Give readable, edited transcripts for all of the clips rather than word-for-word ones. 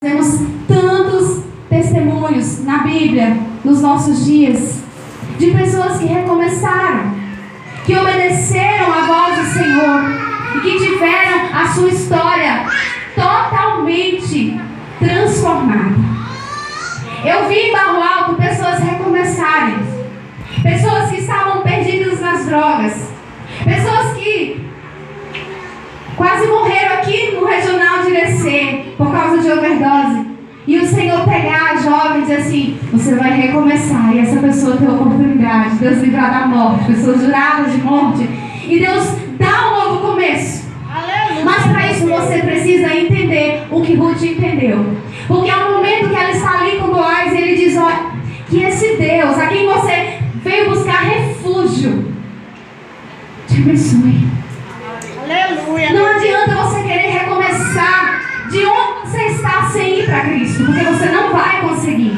Temos tantos testemunhos na Bíblia, nos nossos dias, de pessoas que recomeçaram, que obedeceram à voz do Senhor e que tiveram a sua história totalmente transformada. Eu vi em Barro Alto pessoas recomeçarem, pessoas que estavam perdidas nas drogas, pessoas que quase morreram aqui no regional de Irecê por causa de overdose. E o Senhor pegar a jovem e dizer assim: você vai recomeçar. E essa pessoa tem a oportunidade, Deus livrar da morte, pessoas juradas de morte, e Deus dá um novo começo. Aleluia. Mas para isso você precisa entender o que Ruth entendeu. Porque é o momento que ela está ali com Boaz e ele diz: olha, que esse Deus a quem você veio buscar refúgio te abençoe. Aleluia. Não adianta você querer recomeçar de onde você está sem ir para Cristo, porque você não vai conseguir.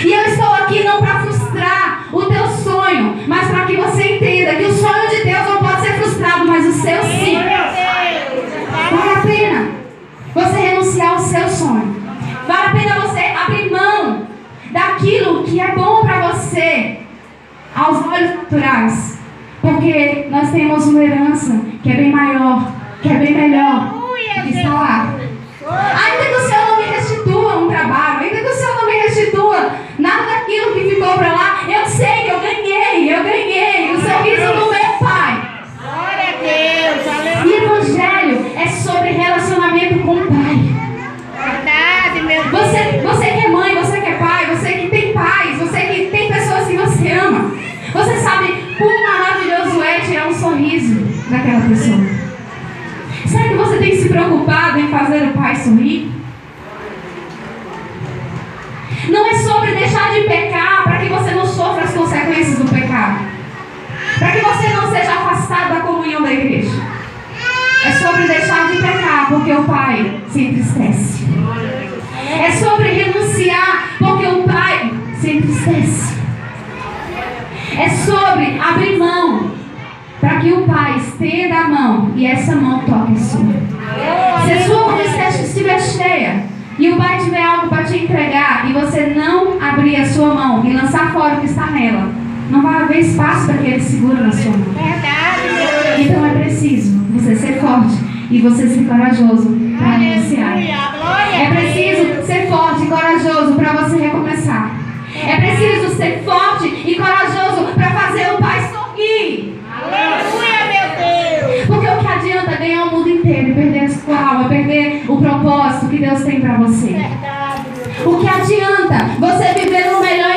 E eu estou aqui não para frustrar o teu sonho, mas para que você entenda que o sonho de Deus não pode ser frustrado, mas o seu sim. Vale a pena você renunciar ao seu sonho. Vale a pena você abrir mão daquilo que é bom para você aos olhos naturais, porque nós temos uma herança que é bem maior, que é bem melhor, que está lá. Ainda que o Senhor não me restitua um trabalho, ainda que o Senhor não me restitua nada daquilo que ficou para lá, eu sei que eu ganhei o sorriso do meu Pai. Glória a Deus, aleluia. E Evangelho é sobre relacionamento com o Pai. Verdade, meu Deus. Você que é mãe, você que é pai, você que tem pais, você que tem pessoas que você ama, você sabe quão maravilhoso é tirar um sorriso daquela pessoa. Será que você tem se preocupado em fazer o pai sorrir? Não é sobre deixar de pecar para que você não sofra as consequências do pecado, para que você não seja afastado da comunhão da igreja. É sobre deixar de pecar porque o pai se entristece. É sobre renunciar porque o pai se entristece. É sobre abrir mão para que o Pai estenda a mão e essa mão toque a sua. Se a sua mão estiver cheia e o Pai tiver algo para te entregar e você não abrir a sua mão e lançar fora o que está nela, não vai haver espaço para que ele segure na sua mão. Então é preciso você ser forte e você ser corajoso para renunciar. É preciso ser forte e corajoso para você recomeçar. É preciso ser forte e corajoso para fazer o Pai sorrir. Aleluia, meu Deus. Porque o que adianta ganhar o mundo inteiro e perder a sua alma, perder o propósito que Deus tem para você? Verdade, meu Deus. O que adianta